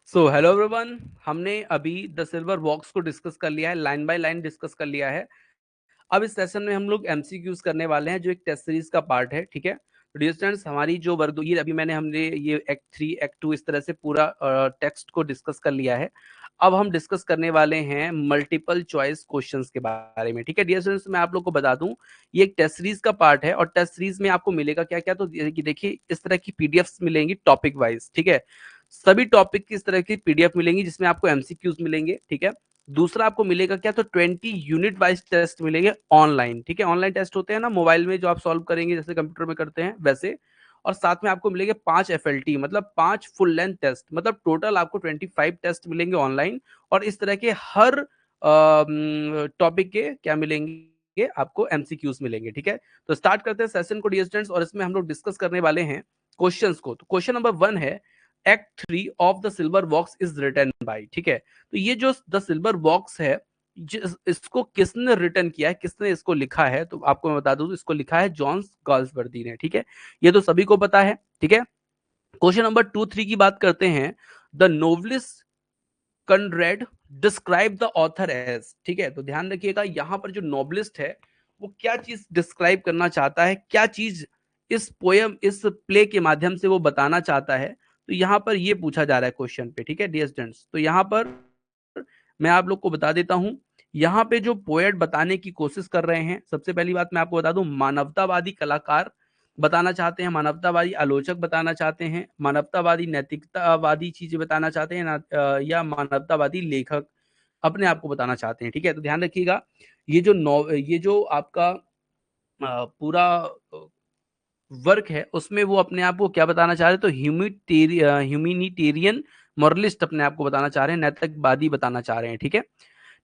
So hello everyone, हमने अभी the silver box को डिस्कस कर लिया है, लाइन बाय लाइन डिस्कस कर लिया है। अब इस सेशन में हम लोग एमसीक्यूज करने वाले हैं, जो एक टेस्ट सीरीज का पार्ट है। ठीक है, तो डियर स्टूडेंट्स, हमारी जो वर्ग ये अभी हमने ये एक्ट 3 एक्ट 2 इस तरह से पूरा टेक्स्ट को डिस्कस कर लिया है। अब हम डिस्कस करने वाले हैं मल्टीपल चॉइस क्वेश्चंस के बारे में। ठीक है डियर स्टूडेंट्स, मैं आप लोग को बता दूं, ये एक टेस्ट सीरीज का पार्ट है और टेस्ट सीरीज में आपको मिलेगा क्या क्या, तो देखिए इस तरह की पीडीएफ्स मिलेंगी टॉपिक वाइज। ठीक है, सभी टॉपिक की इस तरह की पीडीएफ मिलेंगी जिसमें आपको एमसीक्यूज मिलेंगे। ठीक है, दूसरा आपको मिलेगा क्या, तो 20 यूनिट वाइज टेस्ट मिलेंगे ऑनलाइन। ठीक है, ऑनलाइन टेस्ट होते हैं ना मोबाइल में, जो आप सॉल्व करेंगे जैसे कंप्यूटर में करते हैं वैसे। और साथ में आपको मिलेंगे 5 एफएलटी, मतलब 5 फुल लेंथ टेस्ट, मतलब टोटल आपको 25 टेस्ट मिलेंगे ऑनलाइन। और इस तरह के हर टॉपिक के क्या मिलेंगे आपको, एमसीक्यूज मिलेंगे। ठीक है, तो स्टार्ट करते हैं सेशन को डियर स्टूडेंट्स, और इसमें हम लोग डिस्कस करने वाले हैं क्वेश्चंस को। तो क्वेश्चन नंबर 1 है, act 3 of the silver box is written by. ठीक है, तो ये जो द सिल्वर बॉक्स है, इसको किसने रिटर्न किया है, किसने इसको लिखा है, तो आपको मैं बता दूं, इसको लिखा है जॉन गाल्सवर्दी ने। ठीक है, ये तो सभी को पता है। ठीक है, क्वेश्चन नंबर 2-3 की बात करते हैं। The novelist Conrad describe the author age. ठीक है, तो ध्यान रखिएगा, यहां पर जो नोवेलिस्ट है वो क्या चीज डिस्क्राइब करना चाहता है, क्या चीज इस पोयम, इस प्ले के माध्यम से वो बताना चाहता है। तो यहां पर ये पूछा जा रहा है क्वेश्चन पे। ठीक है डियर स्टूडेंट्स, तो यहां पर मैं आप लोग को बता देता हूं, यहाँ पे जो पोएट बताने की कोशिश कर रहे हैं, सबसे पहली बात मैं आपको बता दूं, मानवतावादी कलाकार बताना चाहते हैं, मानवतावादी आलोचक बताना चाहते हैं, मानवतावादी नैतिकतावादी चीजें बताना चाहते हैं या मानवतावादी लेखक अपने आप को बताना चाहते हैं। ठीक है, तो ध्यान रखिएगा, ये जो आपका पूरा वर्क है, उसमें वो अपने आप को क्या बताना चाह रहे हैं, तो ह्यूमिनिटेरियन मॉरलिस्ट अपने आप को बताना चाह रहे हैं, नैतिकवादी बताना चाह रहे हैं। ठीक है,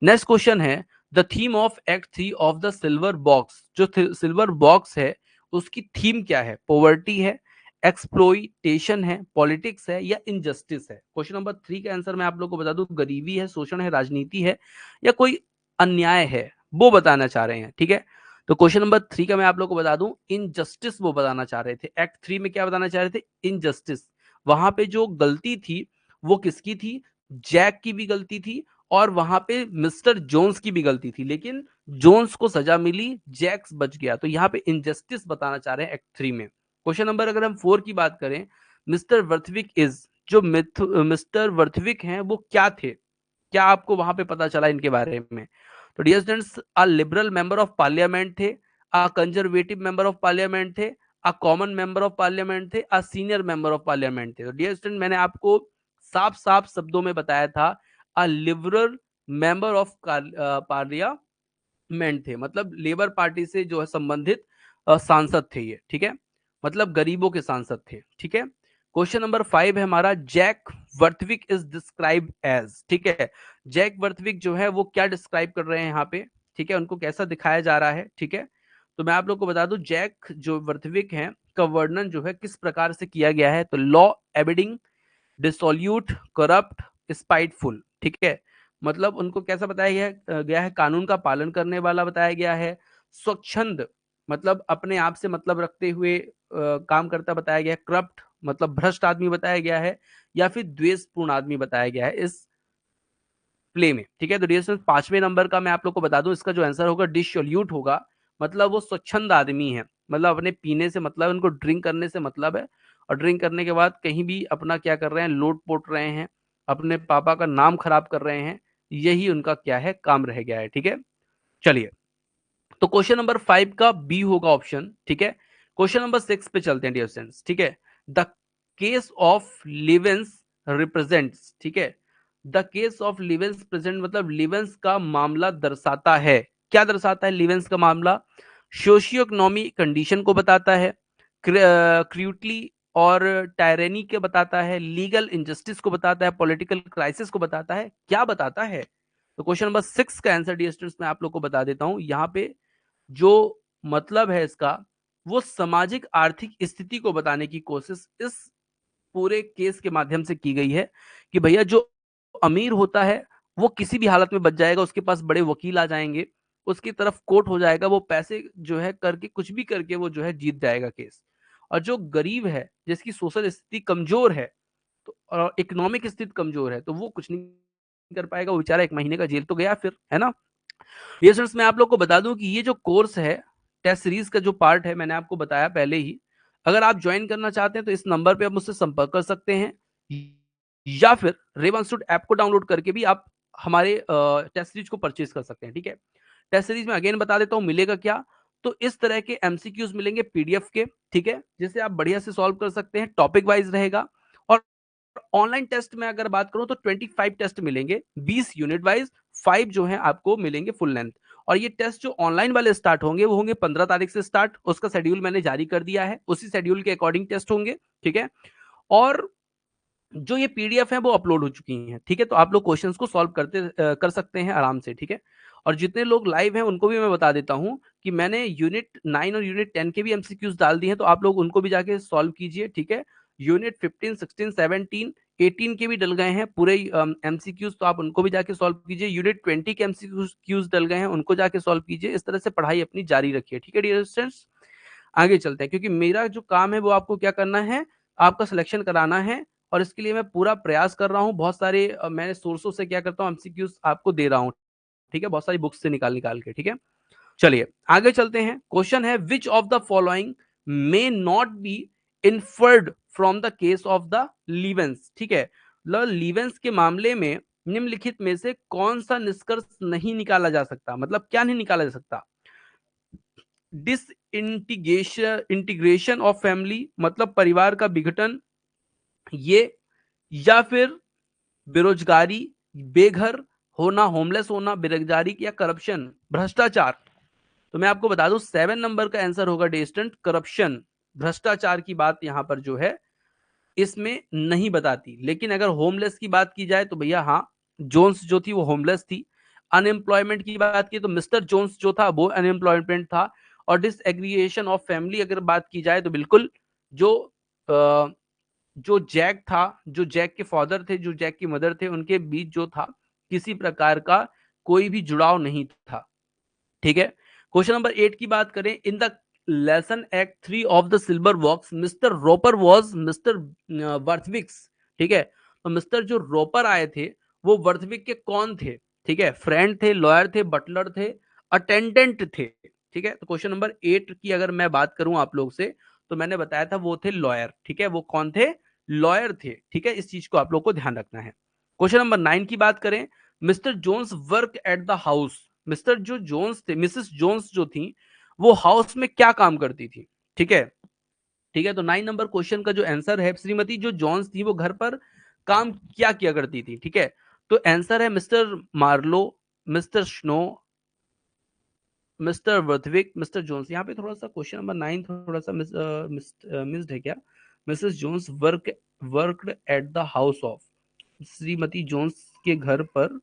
नेक्स्ट क्वेश्चन है, the theme of act 3 of the silver box. जो सिल्वर बॉक्स है उसकी थीम क्या है, पॉवर्टी है, एक्सप्लोइटेशन है, पॉलिटिक्स है, या इनजस्टिस है। क्वेश्चन नंबर 3 का आंसर मैं आप लोग को बता दूं, गरीबी है, शोषण है, राजनीति है, या कोई अन्याय है, वो बताना चाह रहे हैं। ठीक है, तो क्वेश्चन नंबर 3 का मैं आप लोग को बता दूं, इनजस्टिस वो बताना चाह रहे थे। एक्ट 3 में क्या बताना चाह रहे थे, इनजस्टिस। वहां पे जो गलती थी वो किसकी थी, जैक की भी गलती थी, और वहां पे मिस्टर जोन्स की भी गलती थी, लेकिन जोन्स को सजा मिली, जैक्स बच गया। तो यहाँ पे इनजस्टिस बताना चाह रहे हैं एक्ट 3 में। क्वेश्चन नंबर अगर हम 4 की बात करें, मिस्टर वर्थविक इज, जो मिस्टर वर्थविक हैं वो क्या थे, क्या आपको वहां पे पता चला इनके बारे में। तो dear students, a liberal member of parliament थे, a conservative member of parliament थे, a common member of parliament थे, a senior member of parliament थे। तो डियर स्टूडेंट, मैंने आपको साफ साफ शब्दों में बताया था, अ लिबरल मेंबर ऑफ पार्लियामेंट थे, मतलब लेबर पार्टी से जो है संबंधित सांसद थे ये। ठीक है, मतलब गरीबों के सांसद थे। ठीक है, क्वेश्चन नंबर 5 है हमारा, जैक वर्थविक इज डिस्क्राइब एज। ठीक है, जैक वर्थविक जो है वो क्या डिस्क्राइब कर रहे हैं यहाँ पे, ठीक है, उनको कैसा दिखाया जा रहा है। ठीक है, तो मैं आप लोग को बता दूं, जैक जो वर्थविक हैं का वर्णन जो है किस प्रकार से किया गया है, तो लॉ एबिडिंग, डिसोल्यूट, करप्ट, स्पाइटफुल। ठीक है, मतलब उनको कैसा बताया गया है, कानून का पालन करने वाला बताया गया है, स्वच्छंद मतलब अपने आप से मतलब रखते हुए काम करता बताया गया है, करप्ट मतलब भ्रष्ट आदमी बताया गया है, या फिर द्वेषपूर्ण आदमी बताया गया है इस प्ले में। ठीक है, तो डियर स्टूडेंट्स, 5वें नंबर का मैं आप लोग को बता दूं, इसका जो आंसर होगा डिसोल्यूट होगा, मतलब वो स्वच्छंद आदमी है, मतलब अपने पीने से मतलब, उनको ड्रिंक करने से मतलब है, और ड्रिंक करने के बाद कहीं भी अपना क्या कर रहे हैं, लोट पोट रहे हैं, अपने पापा का नाम खराब कर रहे हैं, यही उनका क्या है, काम रह गया है। ठीक है, चलिए, तो क्वेश्चन नंबर 5 का बी होगा ऑप्शन। ठीक है, क्वेश्चन नंबर 6 पे चलते हैं डियर स्टूडेंट्स। ठीक है, the case of livens represents. ठीक है, the case of livens present, मतलब लिवेंस का मामला दर्शाता है, क्या दर्शाता है लिवेंस का मामला, सोशियो इकोनॉमी कंडीशन को बताता है, क्रूटली और टायरेनी के बताता है, लीगल इनजस्टिस को बताता है, पॉलिटिकल क्राइसिस को बताता है, क्या बताता है। तो क्वेश्चन नंबर 6 का आंसर डियर स्टूडेंट्स मैं आप लोग को बता देता हूं, यहाँ पे जो मतलब है इसका, वो सामाजिक आर्थिक स्थिति को बताने की कोशिश इस पूरे केस के माध्यम से की गई है, कि भैया जो अमीर होता है वो किसी भी हालत में बच जाएगा, उसके पास बड़े वकील आ जाएंगे, उसकी तरफ कोर्ट हो जाएगा, वो पैसे जो है करके कुछ भी करके वो जो है जीत जाएगा केस। और जो गरीब है, जिसकी सोशल स्थिति कमजोर है, तो और इकोनॉमिक स्थिति कमजोर है तो वो कुछ नहीं कर पाएगा, वो बेचारा 1 महीने का जेल तो गया फिर, है ना। ये स्टूडेंट्स मैं आप लोग को बता दूं कि ये जो कोर्स है टेस्ट सीरीज का जो पार्ट है मैंने आपको बताया पहले ही, अगर आप ज्वाइन करना चाहते हैं तो इस नंबर पे आप मुझसे संपर्क कर सकते हैं, या फिर रेवा इंस्टीट्यूट ऐप को डाउनलोड करके भी आप हमारे टेस्ट सीरीज को परचेज कर सकते हैं, ठीक है। टेस्ट सीरीज में अगेन बता देता हूं मिलेगा क्या, तो इस तरह के एमसीक्यूज मिलेंगे पीडीएफ के, ठीक है, जिसे आप बढ़िया से सॉल्व कर सकते हैं, टॉपिक वाइज रहेगा। और ऑनलाइन टेस्ट में अगर बात करूं तो 25 टेस्ट मिलेंगे 20 यूनिट वाइज, 5 जो है आपको मिलेंगे फुल लेंथ। और ये टेस्ट जो ऑनलाइन वाले स्टार्ट होंगे वो होंगे 15 तारीख से स्टार्ट, उसका शेड्यूल मैंने जारी कर दिया है, उसी शेड्यूल के अकॉर्डिंग टेस्ट होंगे, ठीक है। और जो ये पीडीएफ है वो अपलोड हो चुकी हैं, ठीक है, तो आप लोग क्वेश्चंस को सॉल्व कर सकते हैं आराम से, ठीक है। और जितने लोग लाइव हैं उनको भी मैं बता देता हूं कि मैंने यूनिट 9 और यूनिट 10 के भी एमसीक्यूज डाल दिए हैं, तो आप लोग उनको भी जाके सॉल्व कीजिए, ठीक है। यूनिट 15, 16, 17, 18 के भी डल गए हैं पूरे एमसीक्यूज, तो आप उनको भी जाके सॉल्व कीजिए। यूनिट 20 के एमसीक्यूज डल गए हैं, उनको जाके सॉल्व कीजिए। इस तरह से पढ़ाई अपनी जारी रखिए, ठीक है डियर स्टूडेंट्स। आगे चलते हैं, क्योंकि मेरा जो काम है वो आपको क्या करना है, आपका सिलेक्शन कराना है, और इसके लिए मैं पूरा प्रयास कर रहा हूँ। बहुत सारे मैंने सोर्सों से क्या करता हूँ एमसीक्यूज आपको दे रहा हूँ, ठीक है, बहुत सारी बुक्स से निकाल निकाल के, ठीक है। चलिए आगे चलते हैं। क्वेश्चन है which of the following may not be inferred from the case of the Livens, ठीक है। लीवेंस के मामले में निम्नलिखित में से कौन सा निष्कर्ष नहीं निकाला जा सकता, मतलब क्या नहीं निकाला जा सकता। इंटीग्रेशन ऑफ फैमिली, मतलब परिवार का विघटन, ये, या फिर बेरोजगारी, बेघर होना, होमलेस होना, बेरोजगारी, या करप्शन, भ्रष्टाचार। तो मैं आपको बता दूं 7 नंबर का आंसर होगा डिस्टेंट करप्शन, भ्रष्टाचार की बात यहां पर जो है इसमें नहीं बताती। लेकिन अगर होमलेस की बात की जाए तो भैया हाँ, जोन्स जो थी वो होमलेस थी। अनएम्प्लॉयमेंट की बात की तो मिस्टर जोन्स जो था वो अनएम्प्लॉयमेंट था। और डिसएग्रीगेशन ऑफ फैमिली अगर बात की जाए तो बिल्कुल जो जो जैक था, जो जैक के फादर थे, जो जैक की मदर थे, उनके बीच जो था किसी प्रकार का कोई भी जुड़ाव नहीं था, ठीक है। क्वेश्चन नंबर 8 की बात करें, in the lesson act 3 of the silver box mister Roper was mister Barthwick's, ठीक है। तो मिस्टर जो रोपर आए थे वो वर्थविक के कौन थे, ठीक है, फ्रेंड थे, लॉयर थे, बटलर थे, अटेंडेंट थे, ठीक है। तो क्वेश्चन नंबर 8 की अगर मैं बात करूं आप लोग से तो मैंने बताया था वो थे लॉयर, ठीक है, वो कौन थे, लॉयर थे, ठीक है। इस चीज को आप लोग को ध्यान रखना है। क्वेश्चन नंबर 9 की बात करें, Mister Jones work at the house, Mister जो जोन्स थे, मिसेस जोन्स जो थी वो हाउस में क्या काम करती थी, ठीक है, ठीक है। तो 9 नंबर क्वेश्चन का जो आंसर है, श्रीमती जो जोन्स थी वो घर पर काम क्या किया करती थी, ठीक है। तो आंसर है mister Marlow, mister Snow, mister Barthwick, mister Jones. यहाँ पे थोड़ा सा क्वेश्चन नंबर 9 थोड़ा सा मिस्ड है क्या, Mrs Jones worked at the house of, श्रीमती जोन्स के घर पर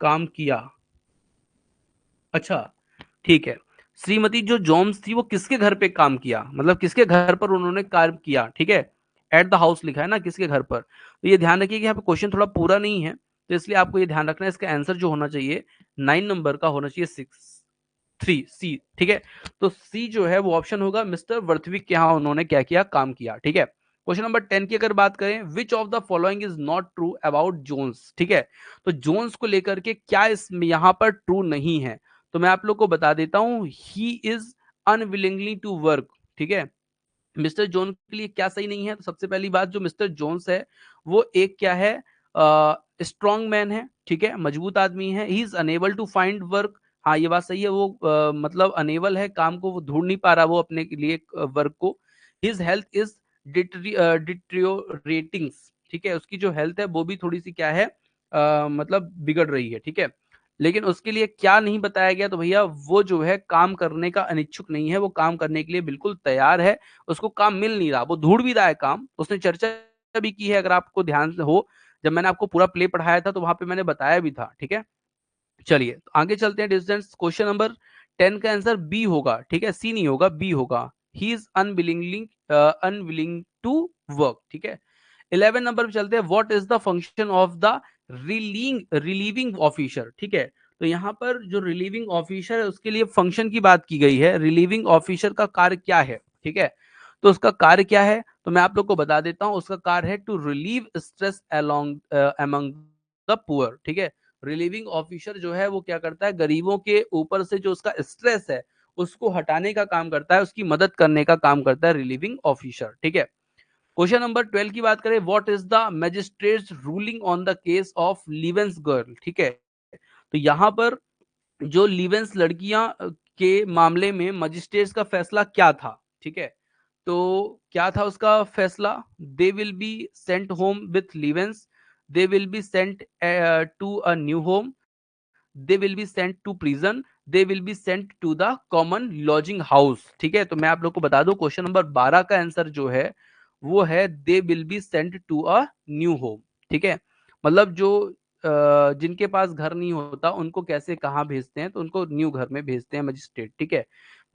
काम किया, अच्छा ठीक है। श्रीमती जो जोन्स थी वो किसके घर पे काम किया, मतलब किसके घर पर उन्होंने काम किया, ठीक है। एट द हाउस लिखा है ना, किसके घर पर। तो ये ध्यान रखिए कि यहाँ पे क्वेश्चन थोड़ा पूरा नहीं है, तो इसलिए आपको ये ध्यान रखना है इसका आंसर जो होना चाहिए 9 नंबर का होना चाहिए 6 3 सी, ठीक है। तो सी जो है वो ऑप्शन होगा, मिस्टर वर्थविक के यहाँ उन्होंने क्या किया, काम किया, ठीक है। क्वेश्चन नंबर 10 की अगर बात करें, which of the following is not true about Jones, ठीक है। तो जोन्स को लेकर के क्या इस यहाँ पर ट्रू नहीं है, तो मैं आप लोग को बता देता हूं, he is unwillingly to work, ठीक है। मिस्टर जोन के लिए क्या सही नहीं है, तो सबसे पहली बात जो मिस्टर जोन्स है वो एक क्या है, स्ट्रॉन्ग मैन है, ठीक है, मजबूत आदमी है। He is unable to find work, हाँ ये बात सही है, वो मतलब अनेबल है, काम को वो ढूंढ नहीं पा रहा वो अपने के लिए वर्क को। हिज हेल्थ इज डिट्रियोरेटिंग्स, ठीक है, उसकी जो हेल्थ है वो भी थोड़ी सी क्या है, मतलब बिगड़ रही है, ठीक है। लेकिन उसके लिए क्या नहीं बताया गया, तो भैया वो जो है काम करने का अनिच्छुक नहीं है, वो काम करने के लिए बिल्कुल तैयार है, उसको काम मिल नहीं रहा, वो ढूंढ भी रहा है काम। उसने चर्चा भी की है, अगर आपको ध्यान से हो, जब मैंने आपको पूरा प्ले पढ़ाया था तो वहां पे मैंने बताया भी था, ठीक है। चलिए तो आगे चलते हैं डिस्टेंस। क्वेश्चन नंबर 10 का आंसर बी होगा, ठीक है, सी नहीं होगा, बी होगा। He is unwilling to work, ठीक है। 11 नंबर पे चलते हैं, what is the function of the relieving officer, ठीक है। तो यहाँ पर जो रिलीविंग ऑफिसर है उसके लिए फंक्शन की बात की गई है, रिलीविंग ऑफिसर का कार्य क्या है, ठीक है। तो उसका कार्य क्या है, तो मैं आप लोग को बता देता हूं, उसका कार्य है to relieve stress among the poor. ठीक है, रिलीविंग ऑफिसर जो है वो क्या करता है, गरीबों के ऊपर से जो उसका स्ट्रेस है उसको हटाने का काम करता है, उसकी मदद करने का काम करता है रिलीविंग ऑफिसर। ठीक है, क्वेश्चन नंबर 12 की बात करें, what is the magistrate's ruling on the case of Livens girl. ठीक है, तो यहां पर जो लिवेंस लड़कियां के मामले में मजिस्ट्रेट्स का फैसला क्या था। ठीक है, तो क्या था उसका फैसला, they will be sent home with Livens, they will be sent to a new home, they will be sent to prison, they will be sent to the common lodging house. ठीक है, तो मैं आप लोग को बता दूं, क्वेश्चन नंबर 12 का आंसर जो है वो है they will be sent to a new home. ठीक है, मतलब जो जिनके पास घर नहीं होता उनको कैसे कहाँ भेजते हैं, तो उनको न्यू घर में भेजते हैं मजिस्ट्रेट। ठीक है,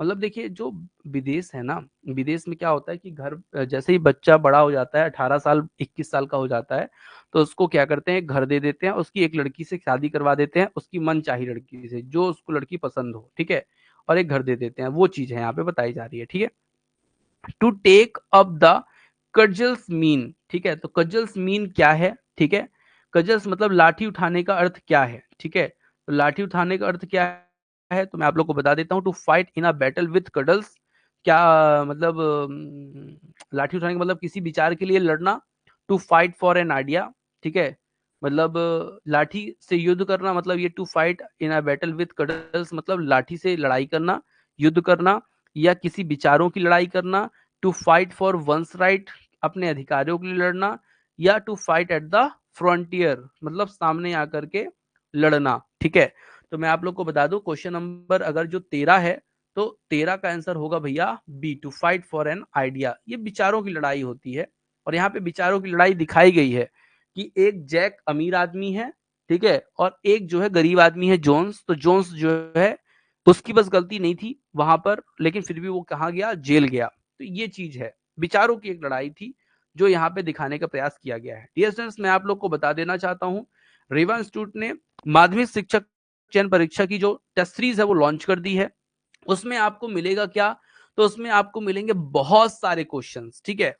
मतलब देखिए जो विदेश है ना, विदेश में क्या होता है कि घर जैसे ही बच्चा बड़ा हो जाता है, 18 साल 21 साल का हो जाता है, तो उसको क्या करते हैं, घर दे देते हैं, उसकी एक लड़की से शादी करवा देते हैं, उसकी मनचाही लड़की से जो उसको लड़की पसंद हो। ठीक है, और एक घर दे देते हैं, वो चीज है यहाँ पे बताई जा रही है। ठीक है, to take up the cudgels mean. ठीक है, तो कजल्स मीन क्या है। ठीक है, कजल्स मतलब लाठी उठाने का अर्थ क्या है। ठीक है, तो लाठी उठाने का अर्थ क्या है, तो मैं आप लोग को बता देता हूँ, to fight in a battle with cudgels. क्या मतलब लाठी उठाने का मतलब किसी विचार के लिए लड़ना, to fight for an idea. ठीक है, मतलब लाठी से युद्ध करना, मतलब ये to fight in a battle with cudgels मतलब लाठी से लड़ाई करना, युद्ध करना, या किसी विचारों की लड़ाई करना, to fight for one's right अपने अधिकारियों के लिए लड़ना, या to fight at the frontier मतलब सामने आकर के लड़ना। ठीक है, तो मैं आप लोग को बता दूं, क्वेश्चन नंबर अगर जो 13 है, तो 13 का आंसर होगा भैया B, to fight for an idea. ये विचारों की लड़ाई होती है, और यहाँ पे विचारों की लड़ाई दिखाई गई है कि एक जैक अमीर आदमी है, ठीक है, और एक जो है गरीब आदमी है जोन्स। तो जोन्स जो है उसकी बस गलती नहीं थी वहां पर, लेकिन फिर भी वो कहाँ गया, जेल गया। तो ये चीज है, विचारों की एक लड़ाई थी जो यहाँ पे दिखाने का प्रयास किया गया है। डियर स्टूडेंट्स, मैं आप लोग को बता देना चाहता हूँ, रेवा इंस्टीट्यूट ने माध्यमिक शिक्षक चयन परीक्षा की जो टेस्ट सीरीज है वो लॉन्च कर दी है। उसमें आपको मिलेगा क्या, तो उसमें आपको मिलेंगे बहुत सारे क्वेश्चंस। ठीक है,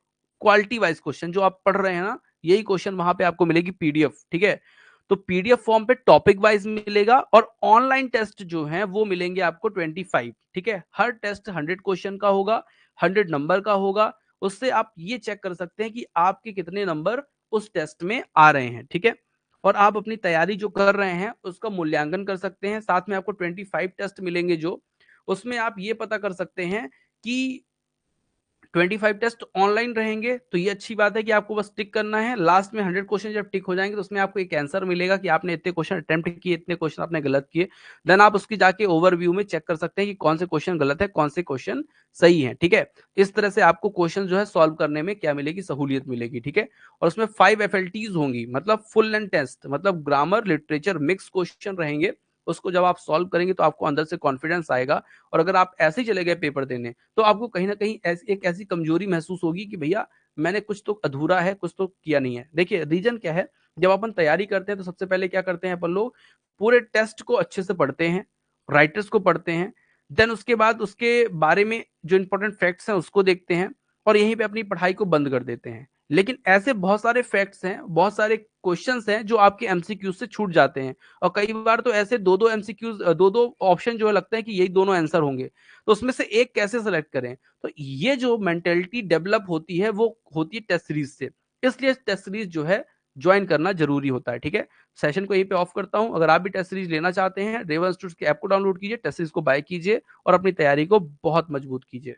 क्वालिटी वाइज क्वेश्चन जो आप पढ़ रहे हैं ना, यही क्वेश्चन वहां पे आपको मिलेगी पीडीएफ। ठीक है, तो पीडीएफ फॉर्म पे टॉपिक वाइज मिलेगा, और ऑनलाइन टेस्ट जो है वो मिलेंगे आपको 25। ठीक है, हर टेस्ट 100 क्वेश्चन का होगा, 100 नंबर का होगा। उससे आप ये चेक कर सकते हैं कि आपके कितने नंबर उस टेस्ट में आ रहे हैं। ठीक है, और आप अपनी तैयारी जो कर रहे हैं उसका मूल्यांकन कर सकते हैं। साथ में आपको 25 टेस्ट मिलेंगे जो, उसमें आप ये पता कर सकते हैं कि 25 टेस्ट ऑनलाइन रहेंगे, तो ये अच्छी बात है कि आपको बस टिक करना है। लास्ट में 100 क्वेश्चन जब टिक हो जाएंगे तो उसमें आपको एक आंसर मिलेगा कि आपने इतने क्वेश्चन अटेम्प्ट किए, इतने क्वेश्चन आपने गलत किए। देन आप उसकी जाके ओवरव्यू में चेक कर सकते हैं कि कौन से क्वेश्चन गलत है, कौन से क्वेश्चन सही है। ठीक है, इस तरह से आपको क्वेश्चन जो है सॉल्व करने में क्या मिलेगी, सहूलियत मिलेगी। ठीक है, और उसमें 5 एफएलटीज होंगी, मतलब फुल एंड टेस्ट, मतलब ग्रामर लिटरेचर मिक्स क्वेश्चन रहेंगे। उसको जब आप सॉल्व करेंगे तो आपको अंदर से कॉन्फिडेंस आएगा, और अगर आप ऐसे ही चले गए पेपर देने तो आपको कहीं ना कहीं एक ऐसी कमजोरी महसूस होगी कि भैया मैंने कुछ तो अधूरा है, कुछ तो किया नहीं है। देखिए रीजन क्या है, जब अपन तैयारी करते हैं तो सबसे पहले क्या करते हैं अपन लोग, पूरे टेस्ट को अच्छे से पढ़ते हैं, राइटर्स को पढ़ते हैं, देन उसके बाद उसके बारे में जो इंपॉर्टेंट फैक्ट्स हैं उसको देखते हैं, और यहीं पे अपनी पढ़ाई को बंद कर देते हैं। लेकिन ऐसे बहुत सारे फैक्ट्स हैं, बहुत सारे क्वेश्चंस हैं जो आपके एमसीक्यू से छूट जाते हैं, और कई बार तो ऐसे दो दो एमसीक्यूज, दो दो ऑप्शन जो है लगता है कि यही दोनों आंसर होंगे, तो उसमें से एक कैसे सेलेक्ट करें। तो ये जो मेंटेलिटी डेवलप होती है वो होती है टेस्ट सीरीज से, इसलिए टेस्ट सीरीज जो है ज्वाइन करना जरूरी होता है। ठीक है, सेशन को यहीं पे ऑफ करता हूं। अगर आप भी टेस्ट सीरीज लेना चाहते हैं, रेवा इंस्टीट्यूट के ऐप को डाउनलोड कीजिए, टेस्ट सीरीज को बाय कीजिए, और अपनी तैयारी को बहुत मजबूत कीजिए।